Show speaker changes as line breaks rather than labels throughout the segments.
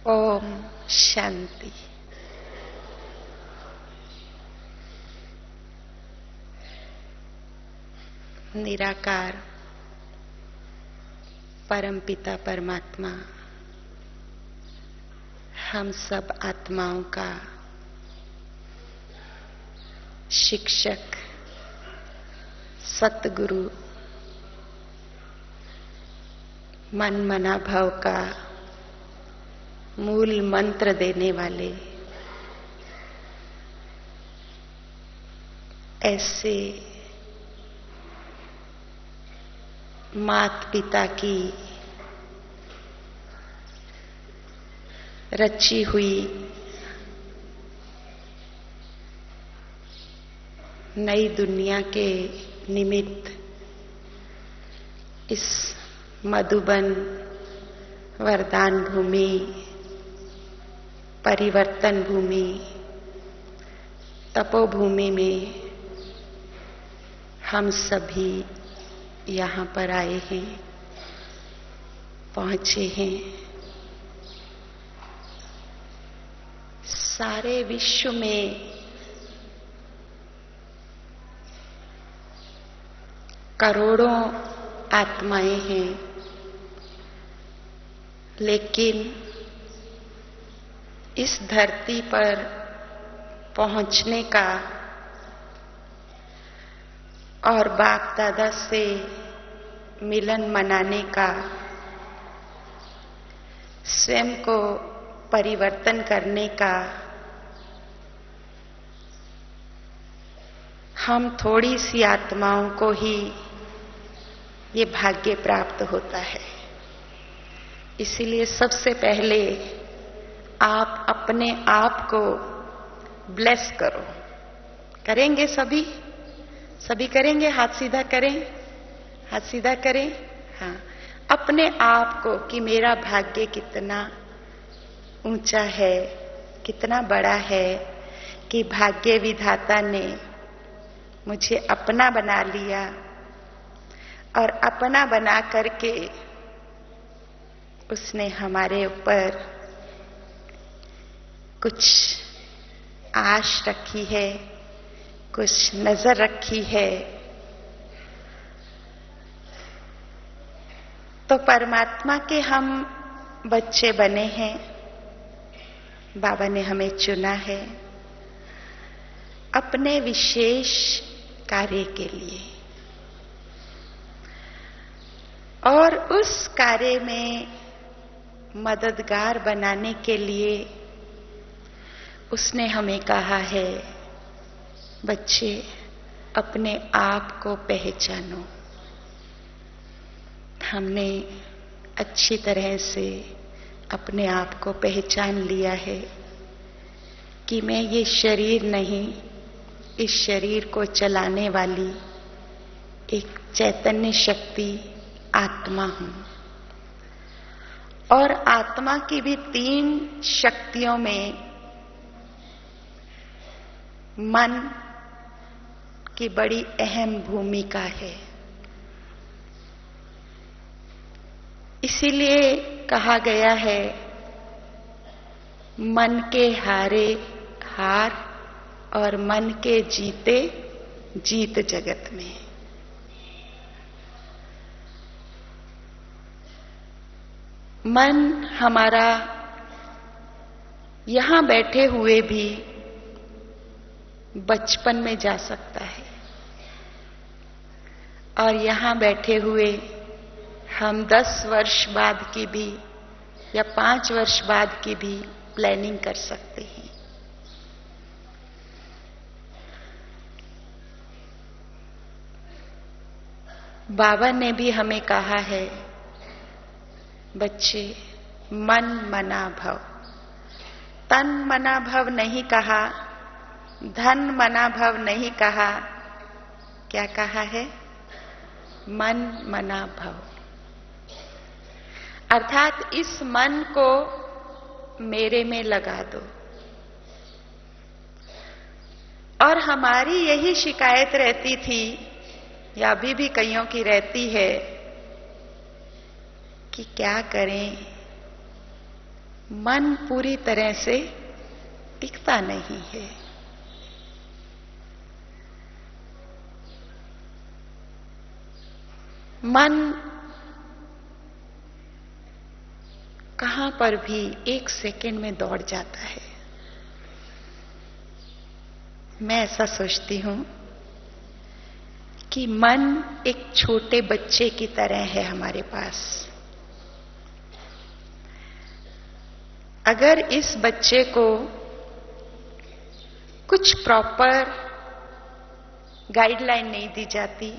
ओम शांति। निराकार परमपिता परमात्मा हम सब आत्माओं का शिक्षक सतगुरु मन मना भाव का मूल मंत्र देने वाले ऐसे मात पिता की रची हुई नई दुनिया के निमित्त इस मधुबन वरदान भूमि, परिवर्तन भूमि, तपोभूमि में हम सभी यहाँ पर आए हैं, पहुंचे हैं। सारे विश्व में करोड़ों आत्माएं हैं, लेकिन इस धरती पर पहुंचने का और बाप दादा से मिलन मनाने का, स्वयं को परिवर्तन करने का हम थोड़ी सी आत्माओं को ही ये भाग्य प्राप्त होता है। इसीलिए सबसे पहले आप अपने आप को ब्लेस करो। करेंगे सभी? सभी करेंगे? हाथ सीधा करें, हाथ सीधा करें। हाँ, अपने आप को कि मेरा भाग्य कितना ऊंचा है, कितना बड़ा है कि भाग्य विधाता ने मुझे अपना बना लिया और अपना बना करके उसने हमारे ऊपर कुछ आश रखी है, कुछ नजर रखी है। तो परमात्मा के हम बच्चे बने हैं, बाबा ने हमें चुना है अपने विशेष कार्य के लिए, और उस कार्य में मददगार बनाने के लिए उसने हमें कहा है, बच्चे अपने आप को पहचानो। हमने अच्छी तरह से अपने आप को पहचान लिया है कि मैं ये शरीर नहीं, इस शरीर को चलाने वाली एक चैतन्य शक्ति आत्मा हूं। और आत्मा की भी 3 शक्तियों में मन की बड़ी अहम भूमिका है। इसीलिए कहा गया है, मन के हारे हार और मन के जीते जीत जगत में। मन हमारा यहां बैठे हुए भी बचपन में जा सकता है, और यहां बैठे हुए हम 10 वर्ष बाद की भी या 5 वर्ष बाद की भी प्लानिंग कर सकते हैं। बाबा ने भी हमें कहा है, बच्चे मन मना भव, तन मना भव नहीं कहा, धन मना भव नहीं कहा, क्या कहा है? मन मना भव। अर्थात इस मन को मेरे में लगा दो। और हमारी यही शिकायत रहती थी, या अभी भी कईयों की रहती है, कि क्या करें, मन पूरी तरह से टिकता नहीं है। मन कहां पर भी एक सेकंड में दौड़ जाता है। मैं ऐसा सोचती हूं कि मन एक छोटे बच्चे की तरह है हमारे पास। अगर इस बच्चे को कुछ प्रॉपर गाइडलाइन नहीं दी जाती,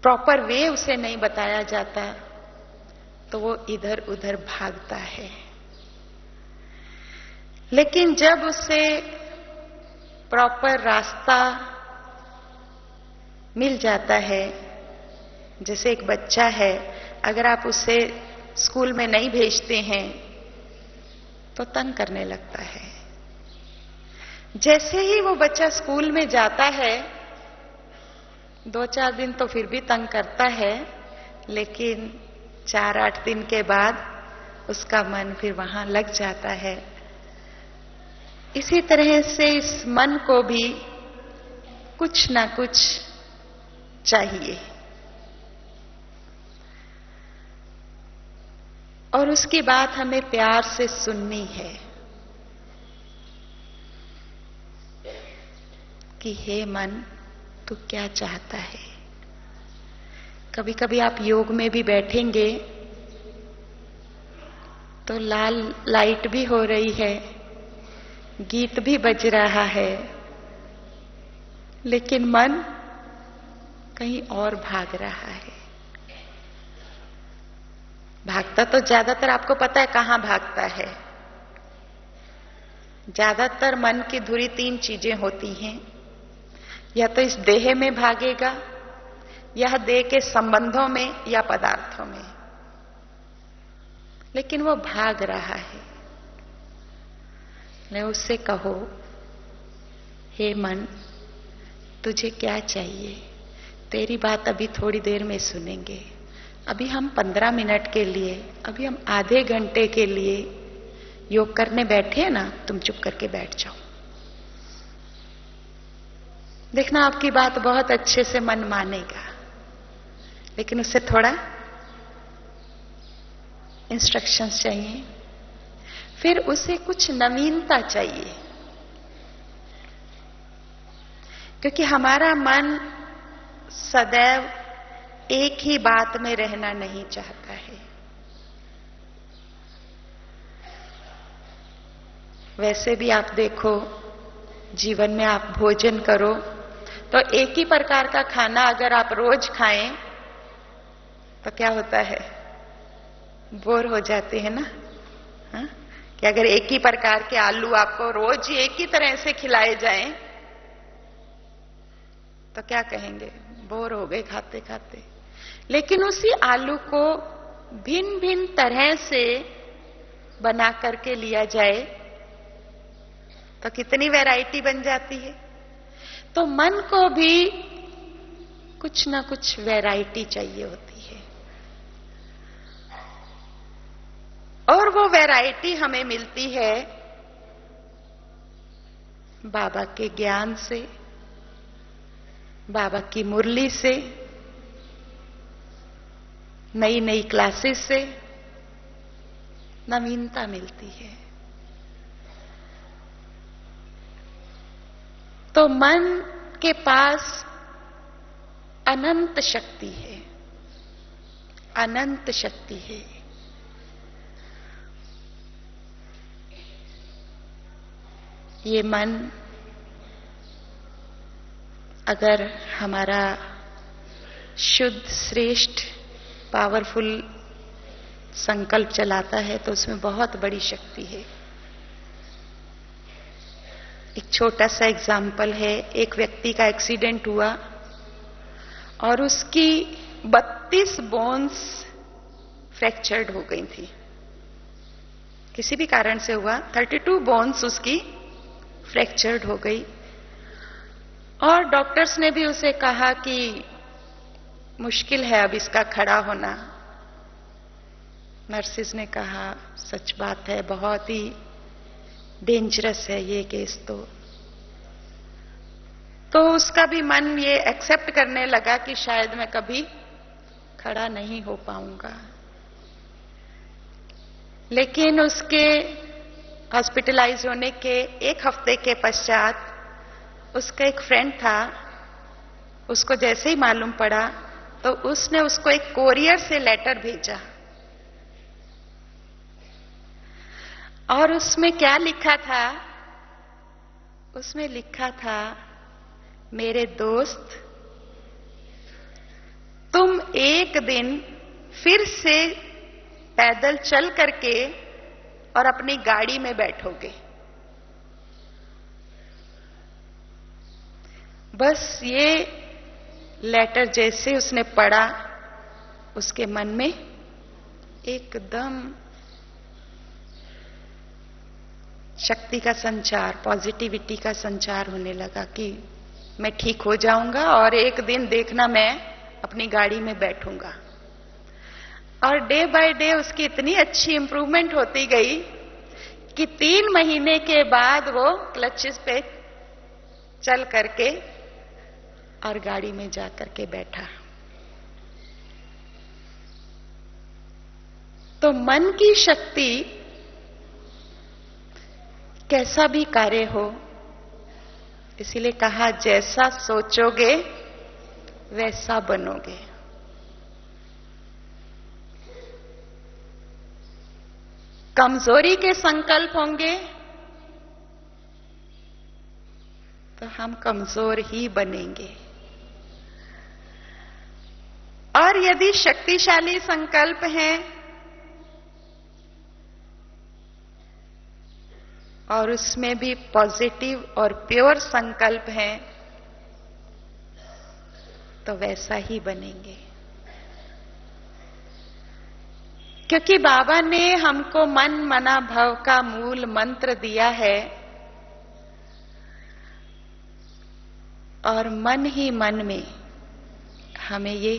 प्रॉपर वे उसे नहीं बताया जाता, तो वो इधर उधर भागता है। लेकिन जब उसे प्रॉपर रास्ता मिल जाता है, जैसे एक बच्चा है, अगर आप उसे स्कूल में नहीं भेजते हैं तो तंग करने लगता है। जैसे ही वो बच्चा स्कूल में जाता है, 2-4 दिन तो फिर भी तंग करता है, लेकिन 4-8 दिन के बाद उसका मन फिर वहां लग जाता है। इसी तरह से इस मन को भी कुछ ना कुछ चाहिए, और उसकी बात हमें प्यार से सुननी है कि हे मन, तू क्या चाहता है। कभी कभी आप योग में भी बैठेंगे तो लाल लाइट भी हो रही है, गीत भी बज रहा है, लेकिन मन कहीं और भाग रहा है। भागता तो ज्यादातर आपको पता है कहां भागता है। ज्यादातर मन की धुरी 3 चीजें होती हैं, या तो इस देह में भागेगा, या देह के संबंधों में, या पदार्थों में, लेकिन वो भाग रहा है। मैं उससे कहो, हे मन, तुझे क्या चाहिए। तेरी बात अभी थोड़ी देर में सुनेंगे। अभी हम 15 मिनट के लिए, अभी हम आधे घंटे के लिए योग करने बैठे हैं ना, तुम चुप करके बैठ जाओ। देखना आपकी बात बहुत अच्छे से मन मानेगा, लेकिन उससे थोड़ा इंस्ट्रक्शंस चाहिए। फिर उसे कुछ नवीनता चाहिए, क्योंकि हमारा मन सदैव एक ही बात में रहना नहीं चाहता है। वैसे भी आप देखो, जीवन में आप भोजन करो तो एक ही प्रकार का खाना अगर आप रोज खाएं तो क्या होता है, बोर हो जाते हैं ना। हा? कि अगर एक ही प्रकार के आलू आपको रोज एक ही तरह से खिलाए जाएं तो क्या कहेंगे, बोर हो गए खाते खाते। लेकिन उसी आलू को भिन्न भिन्न तरह से बना करके लिया जाए तो कितनी वैरायटी बन जाती है। तो मन को भी कुछ ना कुछ वैरायटी चाहिए होती है, और वो वैरायटी हमें मिलती है बाबा के ज्ञान से, बाबा की मुरली से, नई नई क्लासेस से नवीनता मिलती है। तो मन के पास अनंत शक्ति है, अनंत शक्ति है। ये मन अगर हमारा शुद्ध, श्रेष्ठ, पावरफुल संकल्प चलाता है तो उसमें बहुत बड़ी शक्ति है। एक छोटा सा एग्जाम्पल है, एक व्यक्ति का एक्सीडेंट हुआ और उसकी 32 बोन्स फ्रैक्चर्ड हो गई थी, किसी भी कारण से हुआ। 32 बोन्स उसकी फ्रैक्चर्ड हो गई, और डॉक्टर्स ने भी उसे कहा कि मुश्किल है अब इसका खड़ा होना। नर्सिस ने कहा सच बात है, बहुत ही डेंजरस है ये केस। तो उसका भी मन ये एक्सेप्ट करने लगा कि शायद मैं कभी खड़ा नहीं हो पाऊंगा। लेकिन उसके हॉस्पिटलाइज होने के एक हफ्ते के पश्चात उसका एक फ्रेंड था, उसको जैसे ही मालूम पड़ा तो उसने उसको एक कोरियर से लेटर भेजा। और उसमें क्या लिखा था? उसमें लिखा था, मेरे दोस्त, तुम एक दिन फिर से पैदल चल करके और अपनी गाड़ी में बैठोगे। बस ये लेटर जैसे उसने पढ़ा, उसके मन में एकदम शक्ति का संचार, पॉजिटिविटी का संचार होने लगा कि मैं ठीक हो जाऊंगा और एक दिन देखना मैं अपनी गाड़ी में बैठूंगा। और डे बाय डे उसकी इतनी अच्छी इंप्रूवमेंट होती गई कि 3 महीने के बाद वो क्लचेस पे चल करके और गाड़ी में जा करके बैठा। तो मन की शक्ति कैसा भी कार्य हो, इसीलिए कहा जैसा सोचोगे वैसा बनोगे। कमजोरी के संकल्प होंगे तो हम कमजोर ही बनेंगे, और यदि शक्तिशाली संकल्प हैं और उसमें भी पॉजिटिव और प्योर संकल्प हैं तो वैसा ही बनेंगे। क्योंकि बाबा ने हमको मन मना भव का मूल मंत्र दिया है, और मन ही मन में हमें ये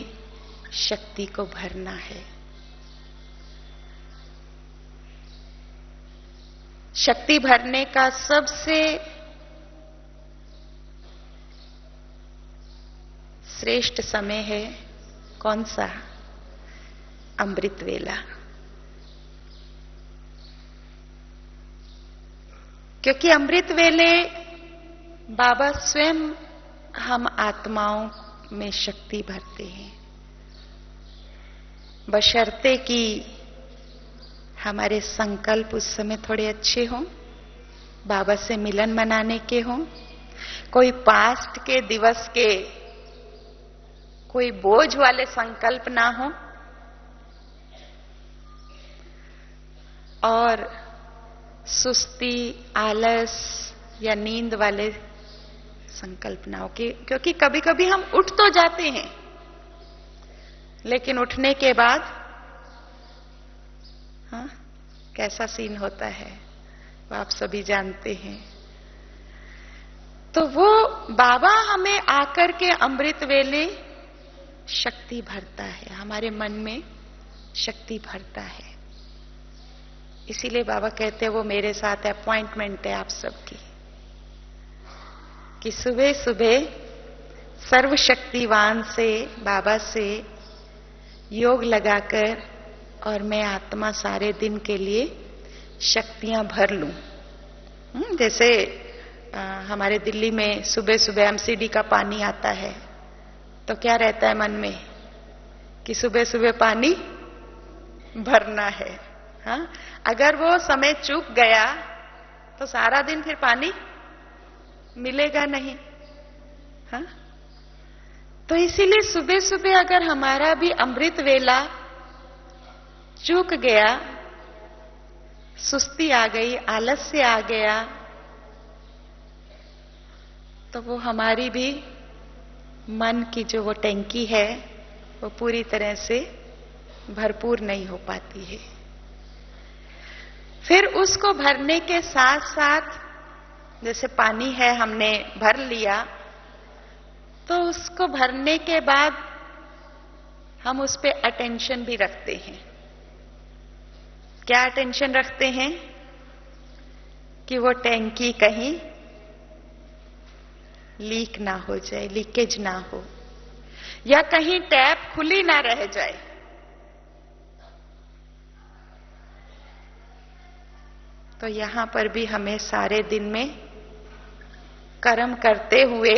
शक्ति को भरना है। शक्ति भरने का सबसे श्रेष्ठ समय है कौन सा? अमृत वेला। क्योंकि अमृत वेले बाबा स्वयं हम आत्माओं में शक्ति भरते हैं, बशर्ते कि हमारे संकल्प उस समय थोड़े अच्छे हों, बाबा से मिलन मनाने के हों, कोई पास्ट के दिवस के कोई बोझ वाले संकल्प ना हो, और सुस्ती, आलस या नींद वाले संकल्प ना हो। क्योंकि कभी कभी हम उठ तो जाते हैं, लेकिन उठने के बाद हाँ, कैसा सीन होता है वो आप सभी जानते हैं। तो वो बाबा हमें आकर के अमृत वेले शक्ति भरता है, हमारे मन में शक्ति भरता है। इसीलिए बाबा कहते हैं वो मेरे साथ अपॉइंटमेंट है आप सबकी, कि सुबह सुबह सर्वशक्तिवान से, बाबा से योग लगाकर और मैं आत्मा सारे दिन के लिए शक्तियां भर लूं। जैसे हमारे दिल्ली में सुबह सुबह एमसीडी का पानी आता है तो क्या रहता है मन में कि सुबह सुबह पानी भरना है। हाँ, अगर वो समय चूक गया तो सारा दिन फिर पानी मिलेगा नहीं। हाँ, तो इसीलिए सुबह सुबह अगर हमारा भी अमृत वेला चूक गया, सुस्ती आ गई, आलस्य आ गया, तो वो हमारी भी मन की जो वो टैंकी है वो पूरी तरह से भरपूर नहीं हो पाती है। फिर उसको भरने के साथ साथ, जैसे पानी है हमने भर लिया, तो उसको भरने के बाद हम उस पे अटेंशन भी रखते हैं। क्या टेंशन रखते हैं कि वो टैंकी कहीं लीक ना हो जाए, लीकेज ना हो, या कहीं टैप खुली ना रह जाए। तो यहां पर भी हमें सारे दिन में कर्म करते हुए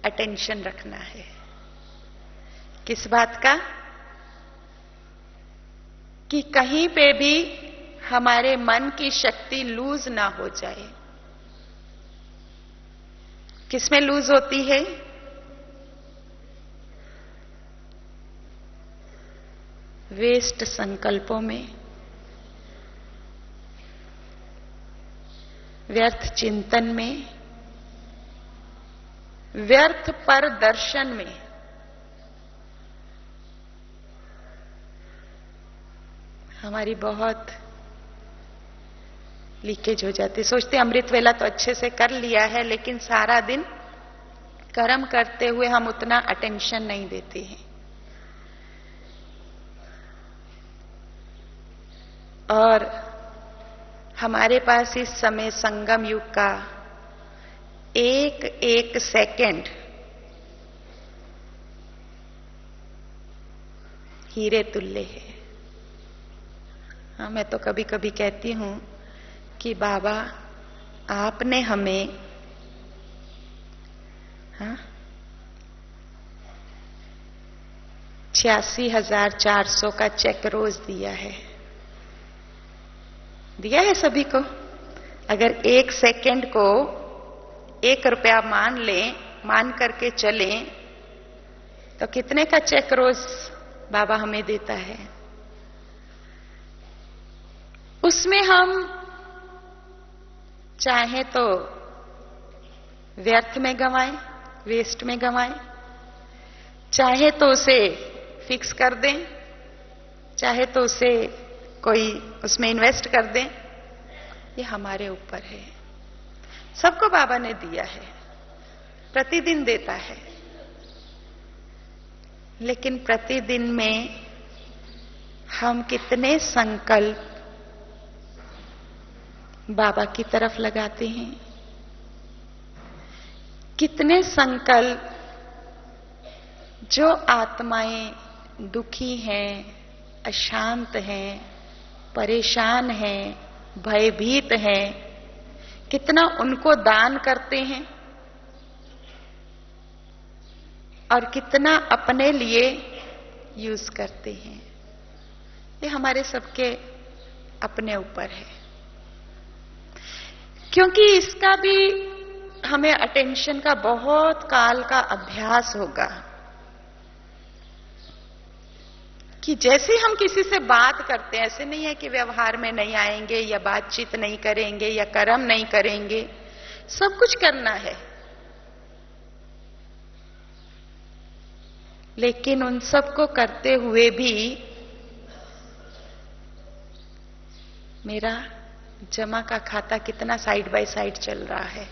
अटेंशन रखना है। किस बात का? कि कहीं पे भी हमारे मन की शक्ति लूज ना हो जाए। किसमें लूज होती है? वेस्ट संकल्पों में, व्यर्थ चिंतन में, व्यर्थ पर दर्शन में। हमारी बहुत लीकेज हो जाती। सोचते अमृत वेला तो अच्छे से कर लिया है, लेकिन सारा दिन कर्म करते हुए हम उतना अटेंशन नहीं देते हैं। और हमारे पास इस समय संगम युग का एक एक सेकंड हीरे तुल्य है। हाँ, मैं तो कभी कभी कहती हूं कि बाबा आपने हमें 86,400 का चेक रोज दिया है। दिया है सभी को। अगर एक सेकंड को 1 रुपया मान लें, मान करके चलें, तो कितने का चेक रोज बाबा हमें देता है? उसमें हम चाहे तो व्यर्थ में गंवाएं, वेस्ट में गंवाएं, चाहे तो उसे फिक्स कर दें, चाहे तो उसे कोई उसमें इन्वेस्ट कर दें। ये हमारे ऊपर है। सबको बाबा ने दिया है, प्रतिदिन देता है, लेकिन प्रतिदिन में हम कितने संकल्प बाबा की तरफ लगाते हैं? कितने संकल्प जो आत्माएं दुखी हैं, अशांत हैं, परेशान हैं, भयभीत हैं, कितना उनको दान करते हैं और कितना अपने लिए यूज करते हैं। ये हमारे सबके अपने ऊपर है, क्योंकि इसका भी हमें अटेंशन का बहुत काल का अभ्यास होगा कि जैसे हम किसी से बात करते हैं, ऐसे नहीं है कि व्यवहार में नहीं आएंगे या बातचीत नहीं करेंगे या कर्म नहीं करेंगे, सब कुछ करना है, लेकिन उन सब को करते हुए भी मेरा जमा का खाता कितना साइड बाय साइड चल रहा है।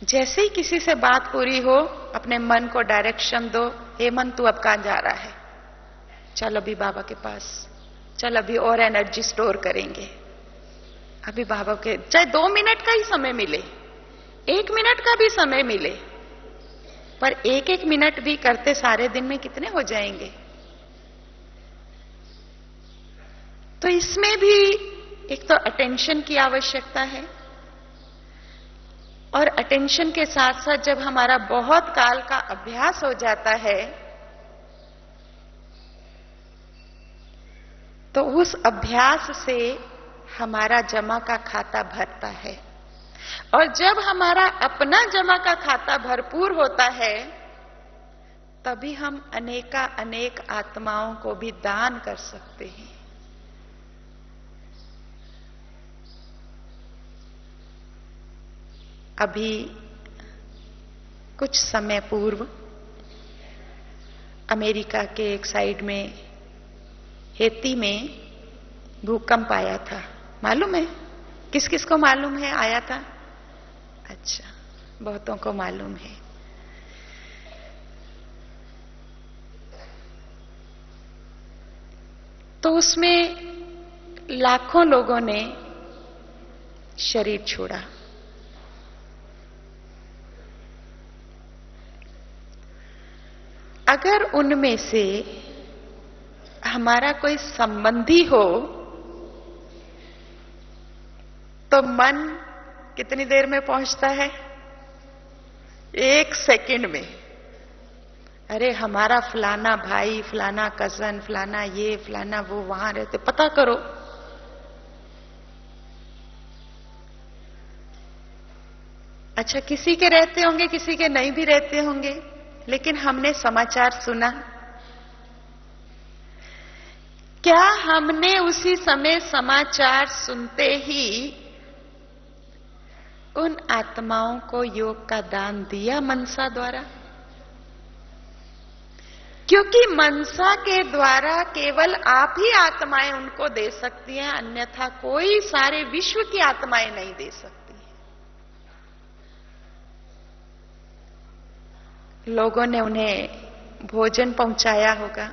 जैसे ही किसी से बात पूरी हो, अपने मन को डायरेक्शन दो, हे मन तू अब कहां जा रहा है? चल अभी बाबा के पास, चल अभी और एनर्जी स्टोर करेंगे। अभी बाबा के चाहे 2 मिनट का ही समय मिले, 1 मिनट का भी समय मिले, पर 1-1 मिनट भी करते सारे दिन में कितने हो जाएंगे? तो इसमें भी एक तो अटेंशन की आवश्यकता है, और अटेंशन के साथ साथ जब हमारा बहुत काल का अभ्यास हो जाता है, तो उस अभ्यास से हमारा जमा का खाता भरता है। और जब हमारा अपना जमा का खाता भरपूर होता है, तभी हम अनेक आत्माओं को भी दान कर सकते हैं। अभी कुछ समय पूर्व अमेरिका के एक साइड में हेती में भूकंप आया था। मालूम है? किस किस को मालूम है आया था? अच्छा, बहुतों को मालूम है। तो उसमें लाखों लोगों ने शरीर छोड़ा। अगर उनमें से हमारा कोई संबंधी हो तो मन कितनी देर में पहुंचता है? 1 सेकंड में। अरे हमारा फलाना भाई, फलाना कजन, फलाना ये, फलाना वो वहां रहते, पता करो। अच्छा, किसी के रहते होंगे, किसी के नहीं भी रहते होंगे, लेकिन हमने समाचार सुना। क्या हमने उसी समय समाचार सुनते ही उन आत्माओं को योग का दान दिया मनसा द्वारा? क्योंकि मनसा के द्वारा केवल आप ही आत्माएं उनको दे सकती हैं, अन्यथा कोई सारे विश्व की आत्माएं नहीं दे सकती। लोगों ने उन्हें भोजन पहुंचाया होगा,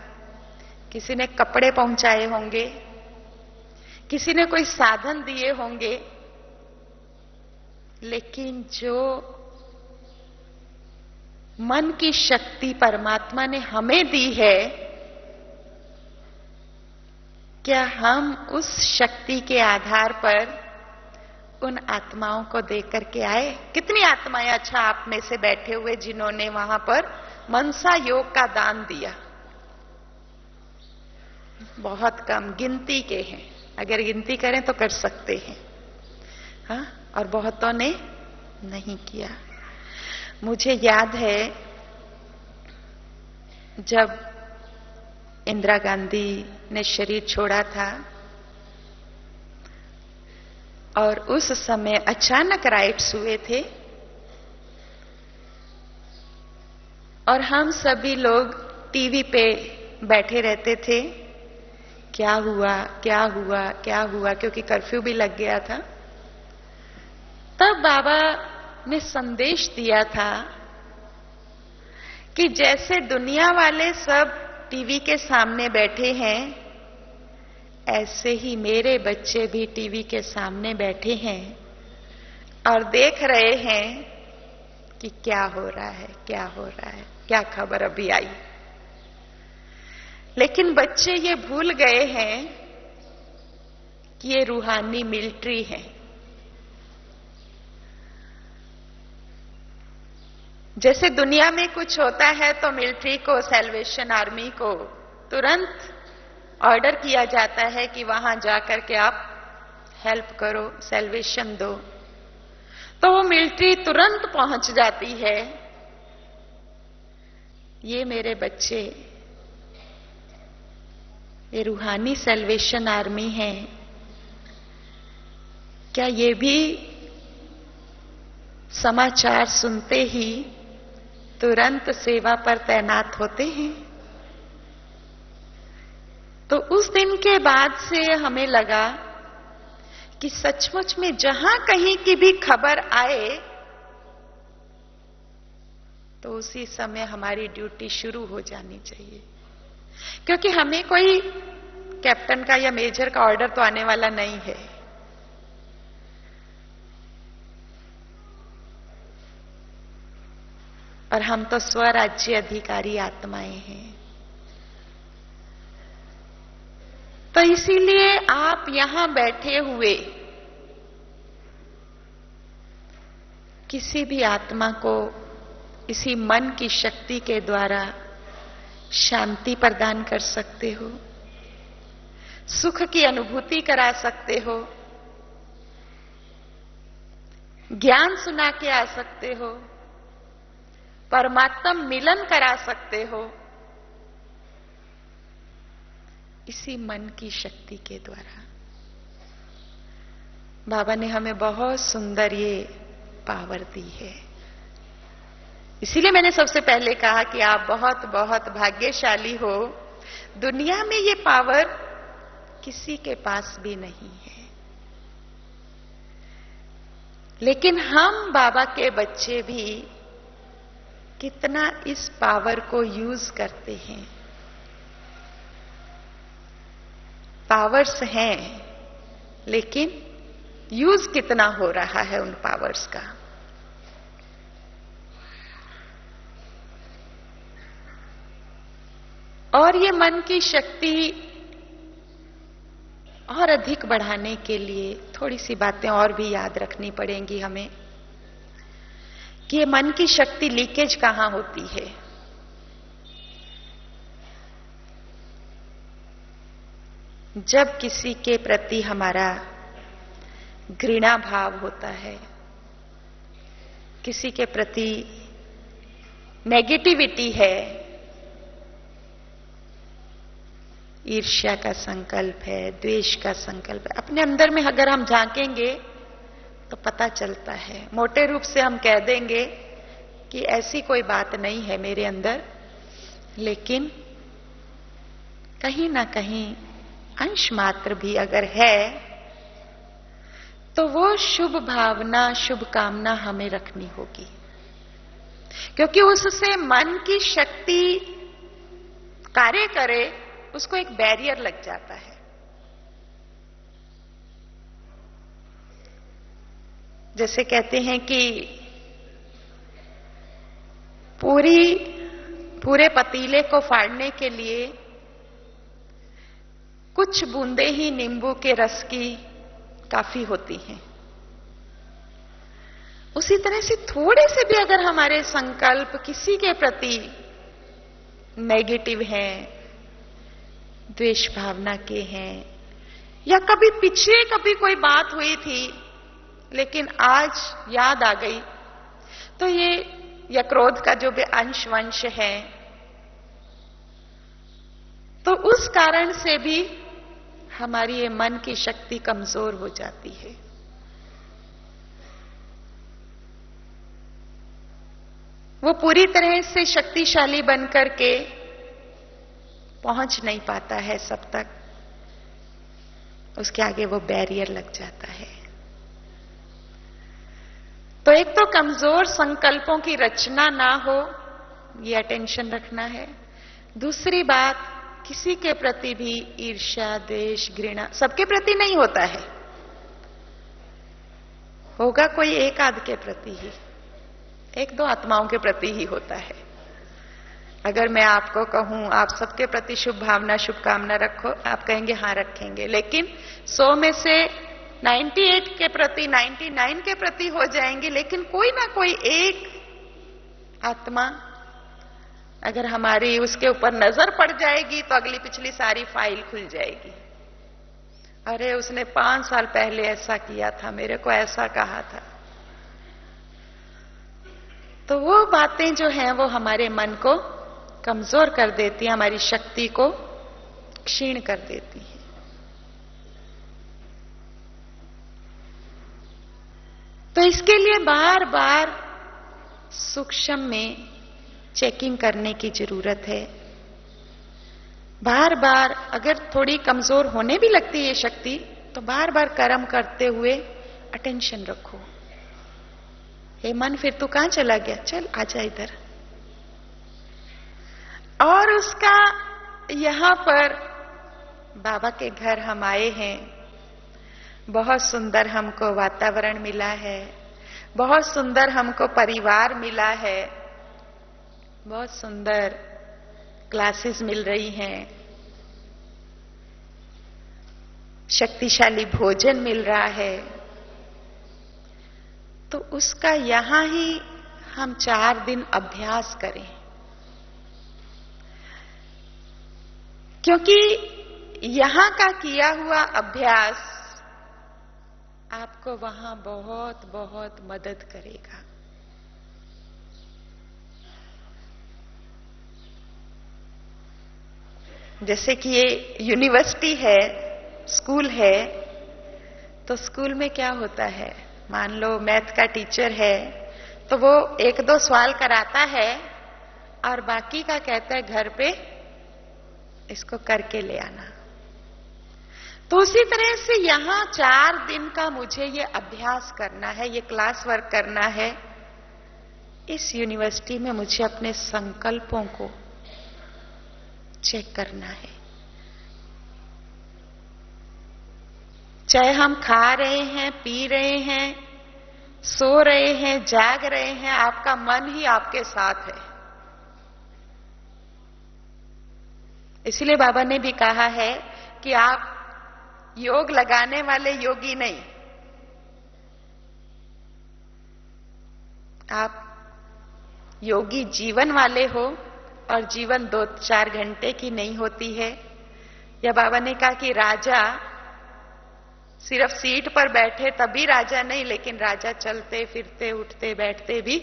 किसी ने कपड़े पहुंचाए होंगे, किसी ने कोई साधन दिए होंगे, लेकिन जो मन की शक्ति परमात्मा ने हमें दी है, क्या हम उस शक्ति के आधार पर उन आत्माओं को देकर के आए? कितनी आत्माएं अच्छा आप में से बैठे हुए जिन्होंने वहां पर मनसा योग का दान दिया? बहुत कम, गिनती के हैं। अगर गिनती करें तो कर सकते हैं, हाँ, और बहुतों ने नहीं किया। मुझे याद है जब इंदिरा गांधी ने शरीर छोड़ा था और उस समय अचानक राइट्स हुए थे और हम सभी लोग टीवी पे बैठे रहते थे, क्या हुआ क्या हुआ क्या हुआ, क्योंकि कर्फ्यू भी लग गया था। तब बाबा ने संदेश दिया था कि जैसे दुनिया वाले सब टीवी के सामने बैठे हैं, ऐसे ही मेरे बच्चे भी टीवी के सामने बैठे हैं और देख रहे हैं कि क्या हो रहा है, क्या हो रहा है, क्या खबर अभी आई। लेकिन बच्चे ये भूल गए हैं कि ये रूहानी मिलिट्री है। जैसे दुनिया में कुछ होता है तो मिलिट्री को, सैल्वेशन आर्मी को तुरंत ऑर्डर किया जाता है कि वहां जाकर के आप हेल्प करो, सैल्वेशन दो, तो वो मिलिट्री तुरंत पहुंच जाती है। ये मेरे बच्चे, ये रूहानी सैल्वेशन आर्मी है, क्या ये भी समाचार सुनते ही तुरंत सेवा पर तैनात होते हैं? तो उस दिन के बाद से हमें लगा कि सचमुच में जहां कहीं की भी खबर आए तो उसी समय हमारी ड्यूटी शुरू हो जानी चाहिए, क्योंकि हमें कोई कैप्टन का या मेजर का ऑर्डर तो आने वाला नहीं है। और हम तो स्वराज्य अधिकारी आत्माएं हैं। तो इसीलिए आप यहां बैठे हुए किसी भी आत्मा को इसी मन की शक्ति के द्वारा शांति प्रदान कर सकते हो, सुख की अनुभूति करा सकते हो, ज्ञान सुना के आ सकते हो, परमात्मा मिलन करा सकते हो, इसी मन की शक्ति के द्वारा। बाबा ने हमें बहुत सुंदर ये पावर दी है। इसीलिए मैंने सबसे पहले कहा कि आप बहुत बहुत भाग्यशाली हो। दुनिया में ये पावर किसी के पास भी नहीं है, लेकिन हम बाबा के बच्चे भी कितना इस पावर को यूज करते हैं। पावर्स हैं, लेकिन यूज कितना हो रहा है उन पावर्स का। और ये मन की शक्ति और अधिक बढ़ाने के लिए थोड़ी सी बातें और भी याद रखनी पड़ेंगी हमें कि ये मन की शक्ति लीकेज कहां होती है। जब किसी के प्रति हमारा घृणा भाव होता है, किसी के प्रति नेगेटिविटी है, ईर्ष्या का संकल्प है, द्वेष का संकल्प है, अपने अंदर में अगर हम झांकेंगे तो पता चलता है। मोटे रूप से हम कह देंगे कि ऐसी कोई बात नहीं है मेरे अंदर, लेकिन कहीं ना कहीं अंश मात्र भी अगर है तो वो शुभ भावना, शुभ कामना हमें रखनी होगी, क्योंकि उससे मन की शक्ति कार्य करे, उसको एक बैरियर लग जाता है। जैसे कहते हैं कि पूरे पतीले को फाड़ने के लिए कुछ बूंदे ही नींबू के रस की काफी होती हैं। उसी तरह से थोड़े से भी अगर हमारे संकल्प किसी के प्रति नेगेटिव हैं, द्वेष भावना के हैं, या कभी पीछे कभी कोई बात हुई थी लेकिन आज याद आ गई, तो ये या क्रोध का जो भी अंश वंश है, तो उस कारण से भी हमारी ये मन की शक्ति कमजोर हो जाती है। वो पूरी तरह से शक्तिशाली बनकर के पहुंच नहीं पाता है सब तक, उसके आगे वो बैरियर लग जाता है। तो एक तो कमजोर संकल्पों की रचना ना हो, ये अटेंशन रखना है। दूसरी बात, किसी के प्रति भी ईर्ष्या, द्वेष, घृणा सबके प्रति नहीं होता है, होगा कोई एक आध के प्रति ही, एक दो आत्माओं के प्रति ही होता है। अगर मैं आपको कहूं आप सबके प्रति शुभ भावना, शुभकामना रखो, आप कहेंगे हाँ रखेंगे, लेकिन 100 में से 98 के प्रति, 99 के प्रति हो जाएंगे, लेकिन कोई ना कोई एक आत्मा अगर हमारी उसके ऊपर नजर पड़ जाएगी तो अगली पिछली सारी फाइल खुल जाएगी। अरे उसने 5 साल पहले ऐसा किया था, मेरे को ऐसा कहा था। तो वो बातें जो हैं वो हमारे मन को कमजोर कर देती है, हमारी शक्ति को क्षीण कर देती है। तो इसके लिए बार बार सूक्ष्म में चेकिंग करने की जरूरत है। बार बार अगर थोड़ी कमजोर होने भी लगती है ये शक्ति, तो बार बार कर्म करते हुए अटेंशन रखो। हे मन, फिर तू कहां चला गया, चल आजा इधर। और उसका यहां पर बाबा के घर हम आए हैं, बहुत सुंदर हमको वातावरण मिला है, बहुत सुंदर हमको परिवार मिला है, बहुत सुंदर क्लासेस मिल रही हैं, शक्तिशाली भोजन मिल रहा है। तो उसका यहां ही हम 4 दिन अभ्यास करें, क्योंकि यहां का किया हुआ अभ्यास आपको वहां बहुत बहुत मदद करेगा। जैसे कि ये यूनिवर्सिटी है, स्कूल है, तो स्कूल में क्या होता है, मान लो मैथ का टीचर है तो वो 1-2 सवाल कराता है और बाकी का कहता है घर पे इसको करके ले आना। तो उसी तरह से यहां 4 दिन का मुझे ये अभ्यास करना है, ये क्लास वर्क करना है। इस यूनिवर्सिटी में मुझे अपने संकल्पों को चेक करना है। चाहे हम खा रहे हैं, पी रहे हैं, सो रहे हैं, जाग रहे हैं, आपका मन ही आपके साथ है। इसलिए बाबा ने भी कहा है कि आप योग लगाने वाले योगी नहीं, आप योगी जीवन वाले हो। और जीवन 2-4 घंटे की नहीं होती है। या बाबा ने कहा कि राजा सिर्फ सीट पर बैठे तभी राजा नहीं, लेकिन राजा चलते फिरते उठते बैठते भी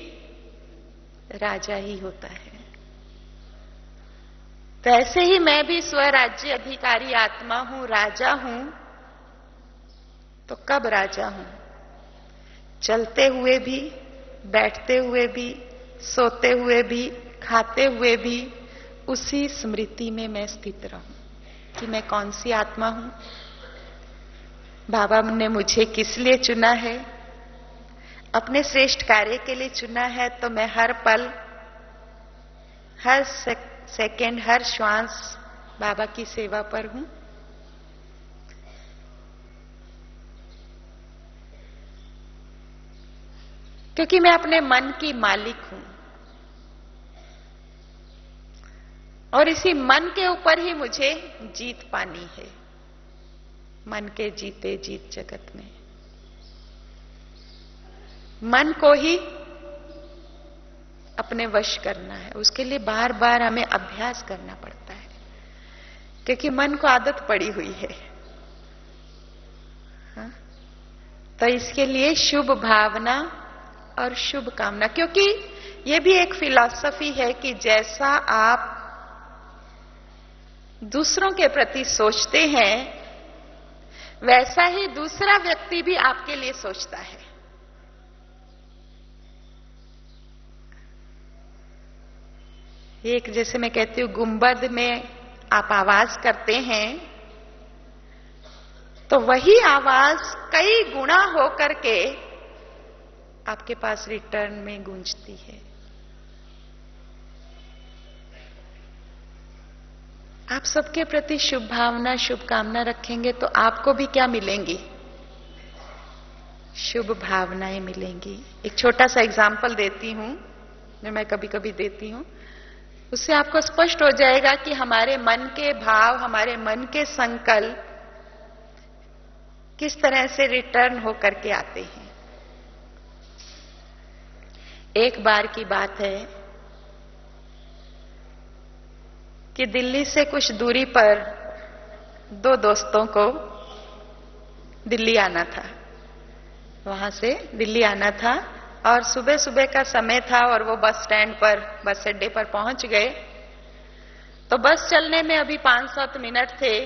राजा ही होता है। तो ऐसे ही मैं भी स्वराज्य अधिकारी आत्मा हूं, राजा हूं। तो कब राजा हूं? चलते हुए भी, बैठते हुए भी, सोते हुए भी, खाते हुए भी उसी स्मृति में मैं स्थित रहूं कि मैं कौन सी आत्मा हूं, बाबा ने मुझे किस लिए चुना है, अपने श्रेष्ठ कार्य के लिए चुना है। तो मैं हर पल, हर सेकंड, हर श्वास बाबा की सेवा पर हूं। क्योंकि मैं अपने मन की मालिक हूं और इसी मन के ऊपर ही मुझे जीत पानी है। मन के जीते जीत जगत में मन को ही अपने वश करना है। उसके लिए बार बार हमें अभ्यास करना पड़ता है, क्योंकि मन को आदत पड़ी हुई है। हाँ? तो इसके लिए शुभ भावना और शुभ कामना, क्योंकि यह भी एक फिलॉसफी है कि जैसा आप दूसरों के प्रति सोचते हैं, वैसा ही दूसरा व्यक्ति भी आपके लिए सोचता है। एक, जैसे मैं कहती हूं, गुंबद में आप आवाज करते हैं तो वही आवाज कई गुना होकर के आपके पास रिटर्न में गूंजती है। आप सबके प्रति शुभ भावना, शुभकामना रखेंगे तो आपको भी क्या मिलेंगी? शुभ भावनाएं मिलेंगी। एक छोटा सा एग्जाम्पल देती हूं, जो मैं कभी कभी देती हूं, उससे आपको स्पष्ट हो जाएगा कि हमारे मन के भाव, हमारे मन के संकल्प किस तरह से रिटर्न होकर के आते हैं। एक बार की बात है कि दिल्ली से कुछ दूरी पर 2 दोस्तों को दिल्ली आना था। वहां से दिल्ली आना था और सुबह सुबह का समय था और वो बस स्टैंड पर, बस अड्डे पर पहुंच गए। तो बस चलने में अभी 5-7 मिनट थे।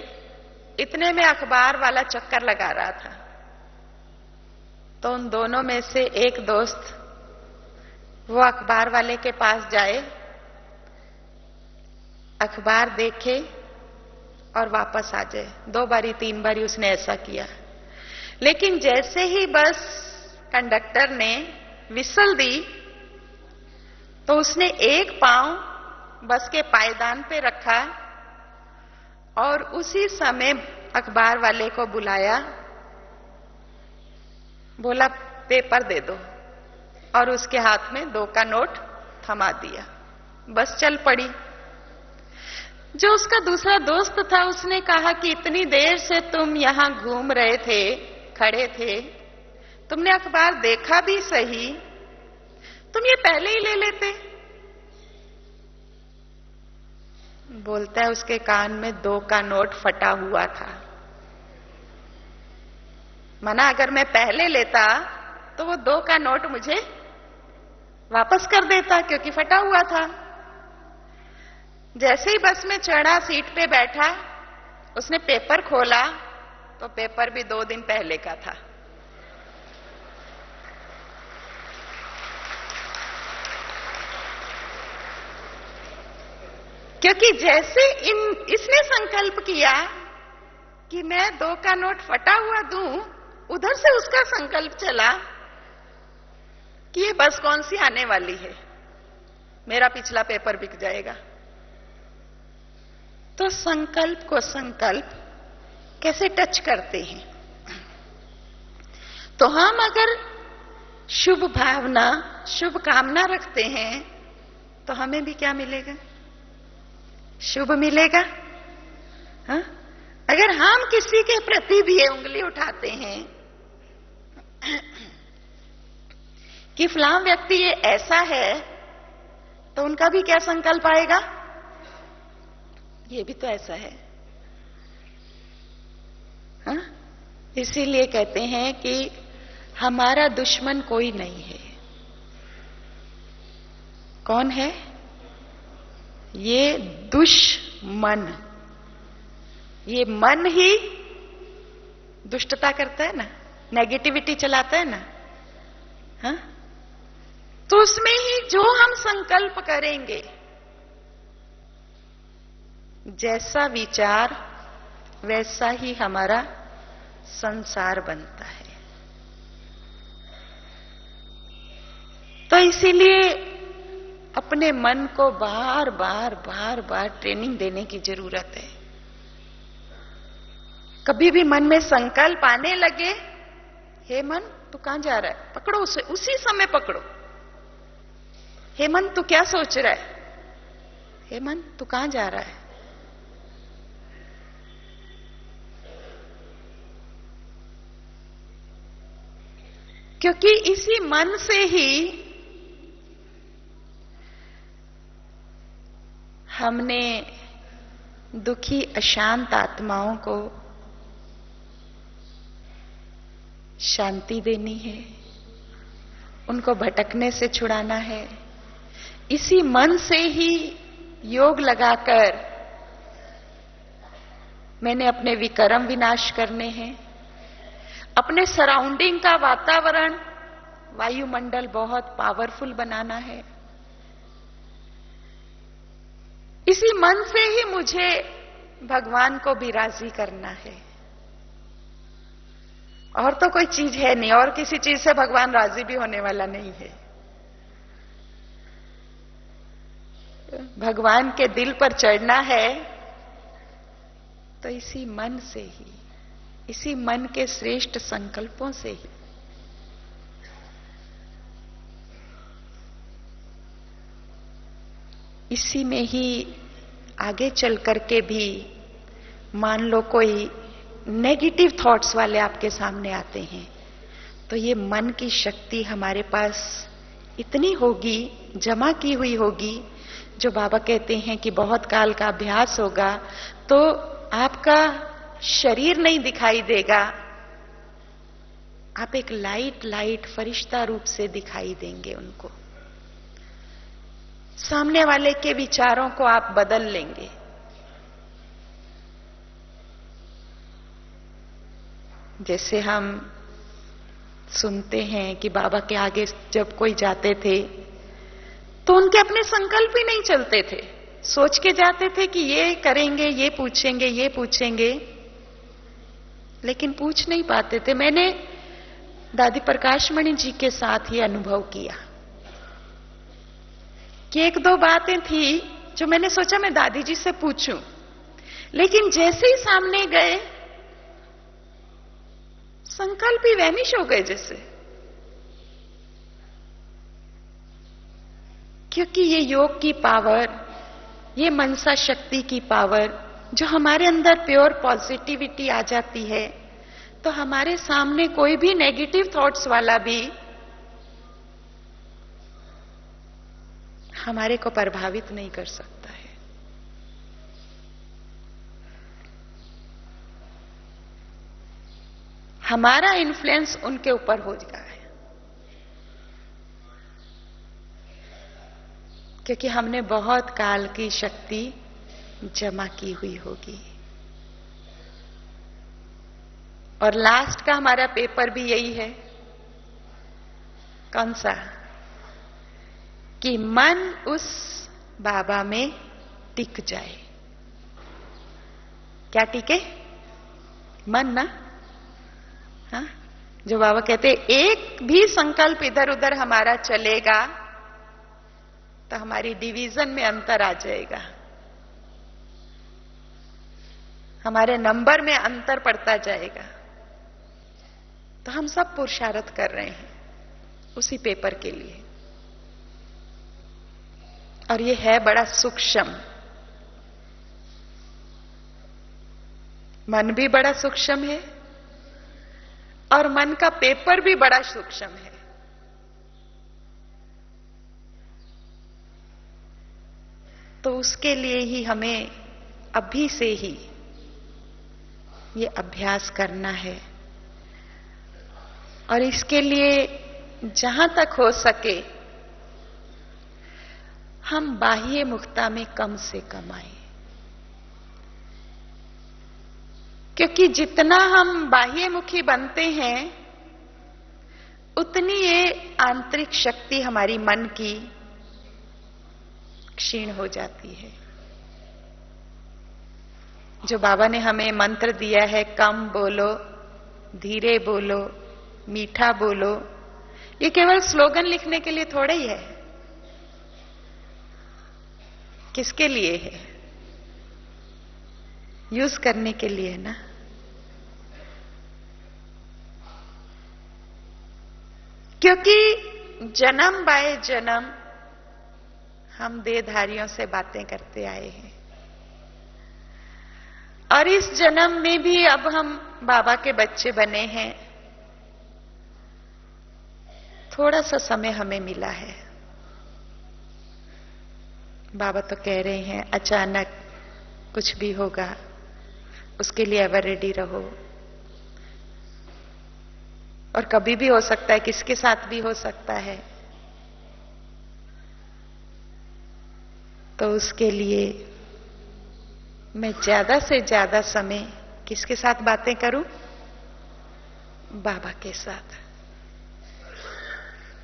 इतने में अखबार वाला चक्कर लगा रहा था। तो उन दोनों में से एक दोस्त वो अखबार वाले के पास जाए, अखबार देखे और वापस आ जाए। 2 बारी 3 बारी उसने ऐसा किया। लेकिन जैसे ही बस कंडक्टर ने विसल दी तो उसने एक पांव बस के पायदान पे रखा और उसी समय अखबार वाले को बुलाया, बोला पेपर दे दो, और उसके हाथ में 2 का नोट थमा दिया। बस चल पड़ी। जो उसका दूसरा दोस्त था उसने कहा कि इतनी देर से तुम यहां घूम रहे थे, खड़े थे, तुमने अखबार देखा भी सही, तुम ये पहले ही ले लेते। बोलता है उसके कान में 2 का नोट फटा हुआ था। मना अगर मैं पहले लेता तो वो 2 का नोट मुझे वापस कर देता, क्योंकि फटा हुआ था। जैसे ही बस में चढ़ा, सीट पे बैठा, उसने पेपर खोला तो पेपर भी 2 दिन पहले का था। क्योंकि जैसे इसने संकल्प किया कि मैं 2 का नोट फटा हुआ दूं, उधर से उसका संकल्प चला कि ये बस कौन सी आने वाली है, मेरा पिछला पेपर बिक जाएगा। तो संकल्प को संकल्प कैसे टच करते हैं। तो हम अगर शुभ भावना, शुभ कामना रखते हैं तो हमें भी क्या मिलेगा? शुभ मिलेगा। हा? अगर हम किसी के प्रति भी उंगली उठाते हैं कि फलां व्यक्ति ये ऐसा है, तो उनका भी क्या संकल्प आएगा? ये भी तो ऐसा है। हा? इसीलिए कहते हैं कि हमारा दुश्मन कोई नहीं है। कौन है? ये दुश्मन। ये मन ही दुष्टता करता है ना, नेगेटिविटी चलाता है ना। हा? तो उसमें ही जो हम संकल्प करेंगे, जैसा विचार वैसा ही हमारा संसार बनता है। तो इसीलिए अपने मन को बार बार ट्रेनिंग देने की जरूरत है। कभी भी मन में संकल्प आने लगे, हे मन तू कहां जा रहा है, पकड़ो उसे, उसी समय पकड़ो। हे मन तू क्या सोच रहा है, हे मन तू कहां जा रहा है। क्योंकि इसी मन से ही हमने दुखी अशांत आत्माओं को शांति देनी है, उनको भटकने से छुड़ाना है। इसी मन से ही योग लगाकर मैंने अपने विकर्म विनाश करने हैं। अपने सराउंडिंग का वातावरण, वायुमंडल बहुत पावरफुल बनाना है। इसी मन से ही मुझे भगवान को भी राजी करना है। और तो कोई चीज है नहीं, और किसी चीज से भगवान राजी भी होने वाला नहीं है। भगवान के दिल पर चढ़ना है तो इसी मन से ही, इसी मन के श्रेष्ठ संकल्पों से ही। इसी में ही आगे चल करके भी मान लो कोई नेगेटिव थॉट्स वाले आपके सामने आते हैं, तो ये मन की शक्ति हमारे पास इतनी होगी, जमा की हुई होगी, जो बाबा कहते हैं कि बहुत काल का अभ्यास होगा तो आपका शरीर नहीं दिखाई देगा, आप एक लाइट फरिश्ता रूप से दिखाई देंगे उनको। सामने वाले के विचारों को आप बदल लेंगे। जैसे हम सुनते हैं कि बाबा के आगे जब कोई जाते थे तो उनके अपने संकल्प ही नहीं चलते थे, सोच के जाते थे कि ये करेंगे, ये पूछेंगे, लेकिन पूछ नहीं पाते थे। मैंने दादी प्रकाश मणि जी के साथ ये अनुभव किया कि एक दो बातें थी जो मैंने सोचा मैं दादी जी से पूछूं, लेकिन जैसे ही सामने गए संकल्प ही वैनिश हो गए जैसे। क्योंकि ये योग की पावर, ये मनसा शक्ति की पावर, जो हमारे अंदर प्योर पॉजिटिविटी आ जाती है तो हमारे सामने कोई भी नेगेटिव थॉट्स वाला भी हमारे को प्रभावित नहीं कर सकता है। हमारा इन्फ्लुएंस उनके ऊपर हो गया है, क्योंकि हमने बहुत काल की शक्ति जमा की हुई होगी। और लास्ट का हमारा पेपर भी यही है, कौन सा? कि मन उस बाबा में टिक जाए। क्या टिके? मन ना। हाँ, जो बाबा कहते एक भी संकल्प इधर उधर हमारा चलेगा तो हमारी डिवीजन में अंतर आ जाएगा, हमारे नंबर में अंतर पड़ता जाएगा। तो हम सब पुरुषार्थ कर रहे हैं उसी पेपर के लिए। और ये है बड़ा सूक्ष्म, मन भी बड़ा सूक्ष्म है और मन का पेपर भी बड़ा सूक्ष्म है। तो उसके लिए ही हमें अभी से ही ये अभ्यास करना है। और इसके लिए जहां तक हो सके हम बाह्य मुखता में कम से कम आए, क्योंकि जितना हम बाह्यमुखी बनते हैं उतनी ये आंतरिक शक्ति हमारी मन की क्षीण हो जाती है। जो बाबा ने हमें मंत्र दिया है, कम बोलो, धीरे बोलो, मीठा बोलो, ये केवल स्लोगन लिखने के लिए थोड़ा ही है। किसके लिए है? यूज करने के लिए ना। क्योंकि जन्म बाय जन्म हम देहधारियों से बातें करते आए हैं और इस जन्म में भी अब हम बाबा के बच्चे बने हैं। थोड़ा सा समय हमें मिला है। बाबा तो कह रहे हैं अचानक कुछ भी होगा, उसके लिए एवर रेडी रहो। और कभी भी हो सकता है, किसके साथ भी हो सकता है। तो उसके लिए मैं ज्यादा से ज्यादा समय किसके साथ बातें करूं? बाबा के साथ।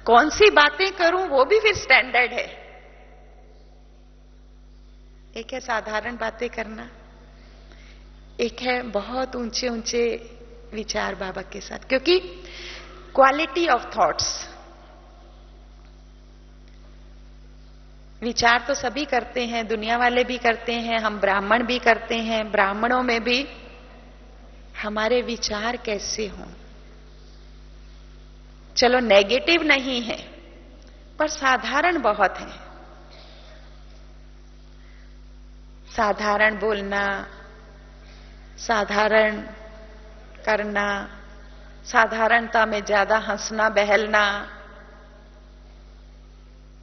कौन सी बातें करूं वो भी फिर स्टैंडर्ड है। एक है साधारण बातें करना, एक है बहुत ऊंचे ऊंचे विचार बाबा के साथ। क्योंकि क्वालिटी ऑफ थॉट्स, विचार तो सभी करते हैं, दुनिया वाले भी करते हैं, हम ब्राह्मण भी करते हैं। ब्राह्मणों में भी हमारे विचार कैसे हों? चलो नेगेटिव नहीं है, पर साधारण बहुत है। साधारण बोलना, साधारण करना, साधारणता में ज्यादा हंसना बहलना।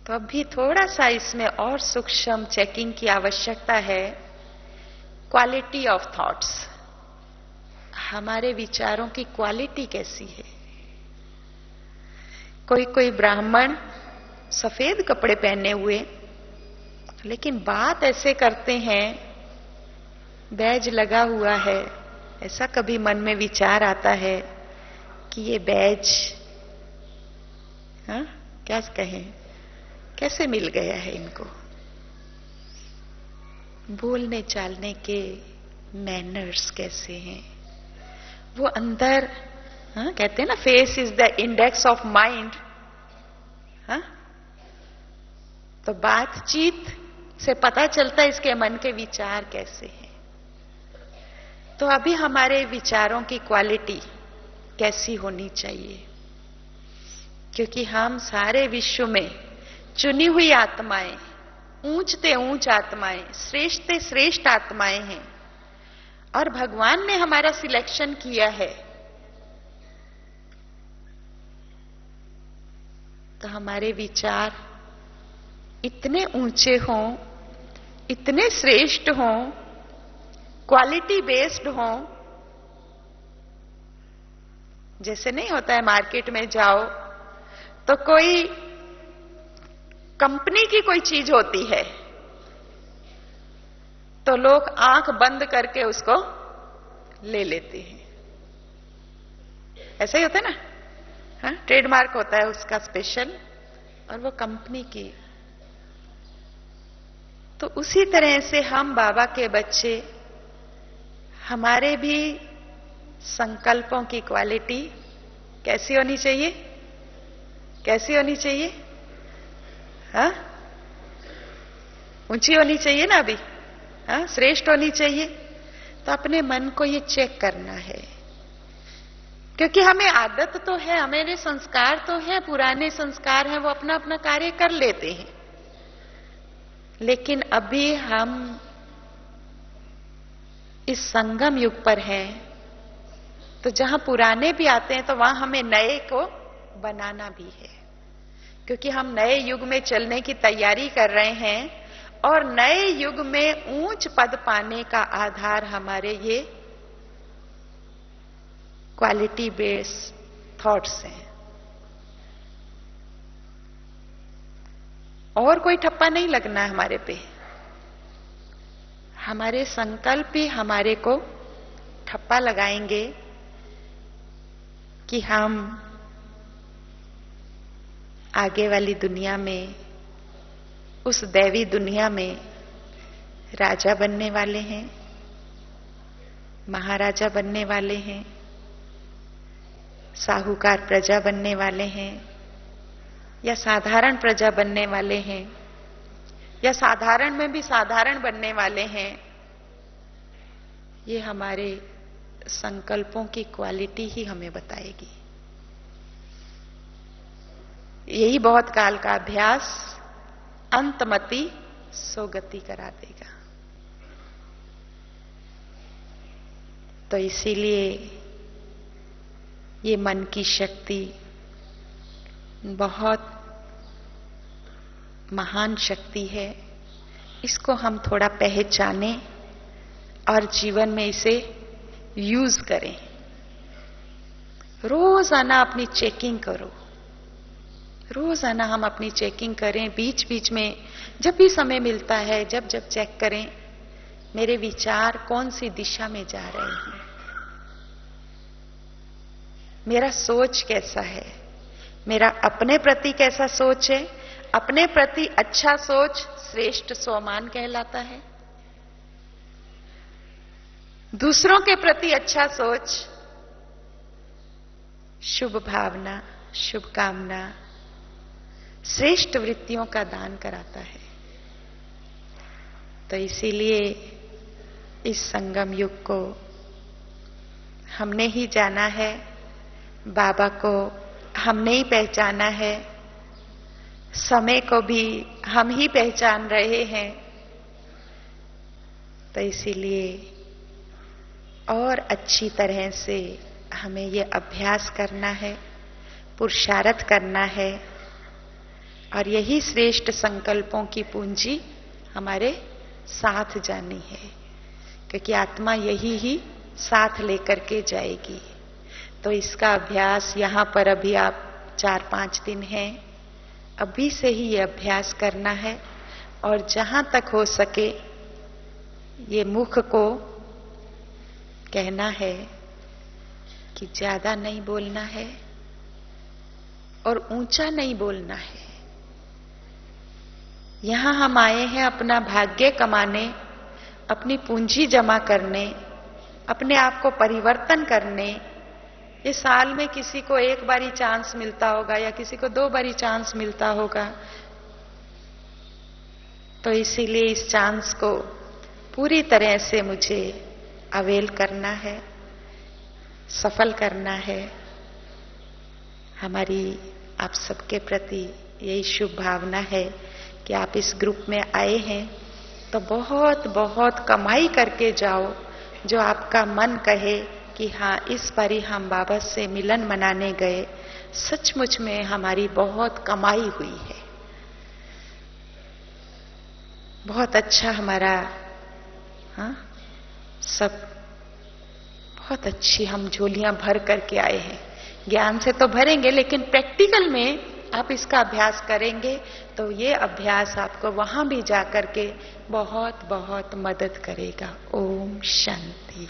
तो अभी थोड़ा सा इसमें और सूक्ष्म चेकिंग की आवश्यकता है। क्वालिटी ऑफ थॉट्स, हमारे विचारों की क्वालिटी कैसी है? कोई कोई ब्राह्मण सफेद कपड़े पहने हुए, लेकिन बात ऐसे करते हैं, बैज लगा हुआ है। ऐसा कभी मन में विचार आता है कि ये बैज, हाँ क्या कहें, कैसे मिल गया है इनको? बोलने चालने के मैनर्स कैसे हैं? वो अंदर, हाँ कहते हैं ना, face is the index of mind. हाँ, तो बातचीत से पता चलता है इसके मन के विचार कैसे हैं। तो अभी हमारे विचारों की क्वालिटी कैसी होनी चाहिए? क्योंकि हम सारे विश्व में चुनी हुई आत्माएं, ऊंचते ऊंच आत्माएं, श्रेष्ठ से श्रेष्ठ आत्माएं हैं। और भगवान ने हमारा सिलेक्शन किया है। तो हमारे विचार इतने ऊंचे हों, इतने श्रेष्ठ हों, क्वालिटी बेस्ड हों। जैसे नहीं होता है मार्केट में जाओ तो कोई कंपनी की कोई चीज होती है तो लोग आंख बंद करके उसको ले लेते हैं। ऐसा ही होता है ना, हाँ, ट्रेडमार्क होता है उसका स्पेशल, और वो कंपनी की। तो उसी तरह से हम बाबा के बच्चे, हमारे भी संकल्पों की क्वालिटी कैसी होनी चाहिए? कैसी होनी चाहिए? हाँ, ऊंची होनी चाहिए ना अभी, हाँ, श्रेष्ठ होनी चाहिए। तो अपने मन को ये चेक करना है क्योंकि हमें आदत तो है, हमारे संस्कार तो है, पुराने संस्कार हैं, वो अपना अपना कार्य कर लेते हैं। लेकिन अभी हम इस संगम युग पर हैं, तो जहां पुराने भी आते हैं तो वहां हमें नए को बनाना भी है। क्योंकि हम नए युग में चलने की तैयारी कर रहे हैं, और नए युग में ऊंच पद पाने का आधार हमारे ये क्वालिटी बेस्ड थॉट्स हैं। और कोई ठप्पा नहीं लगना है हमारे पे। हमारे संकल्प ही हमारे को ठप्पा लगाएंगे कि हम आगे वाली दुनिया में, उस दैवी दुनिया में राजा बनने वाले हैं, महाराजा बनने वाले हैं, साहूकार प्रजा बनने वाले हैं, या साधारण प्रजा बनने वाले हैं, या साधारण में भी साधारण बनने वाले हैं। ये हमारे संकल्पों की क्वालिटी ही हमें बताएगी। यही बहुत काल का अभ्यास अंतमति सोगति करा देगा। तो इसीलिए ये मन की शक्ति बहुत महान शक्ति है। इसको हम थोड़ा पहचाने और जीवन में इसे यूज करें। रोजाना अपनी चेकिंग करो, रोजाना हम अपनी चेकिंग करें। बीच बीच में जब भी समय मिलता है, जब जब चेक करें मेरे विचार कौन सी दिशा में जा रहे हैं, मेरा सोच कैसा है, मेरा अपने प्रति कैसा सोच है। अपने प्रति अच्छा सोच श्रेष्ठ स्वमान कहलाता है। दूसरों के प्रति अच्छा सोच शुभ भावना, शुभ कामना, श्रेष्ठ वृत्तियों का दान कराता है। तो इसीलिए इस संगम युग को हमने ही जाना है, बाबा को हमने ही पहचाना है, समय को भी हम ही पहचान रहे हैं। तो इसीलिए और अच्छी तरह से हमें ये अभ्यास करना है, पुरुषार्थ करना है, और यही श्रेष्ठ संकल्पों की पूंजी हमारे साथ जानी है, क्योंकि आत्मा यही ही साथ लेकर के जाएगी। तो इसका अभ्यास यहाँ पर अभी आप 4-5 दिन हैं, अभी से ही ये अभ्यास करना है। और जहां तक हो सके ये मुख को कहना है कि ज्यादा नहीं बोलना है और ऊंचा नहीं बोलना है। यहां हम आए हैं अपना भाग्य कमाने, अपनी पूंजी जमा करने, अपने आप को परिवर्तन करने। ये साल में किसी को 1 बारी चांस मिलता होगा या किसी को 2 बारी चांस मिलता होगा। तो इसीलिए इस चांस को पूरी तरह से मुझे अवेल करना है, सफल करना है। हमारी आप सबके प्रति यही शुभ भावना है कि आप इस ग्रुप में आए हैं तो बहुत बहुत कमाई करके जाओ, जो आपका मन कहे कि हाँ इस बारी हम बाबा से मिलन मनाने गए, सचमुच में हमारी बहुत कमाई हुई है। बहुत अच्छा हमारा, हाँ सब बहुत अच्छी हम झोलियां भर करके आए हैं। ज्ञान से तो भरेंगे, लेकिन प्रैक्टिकल में आप इसका अभ्यास करेंगे तो ये अभ्यास आपको वहां भी जाकर के बहुत बहुत मदद करेगा। ओम शांति।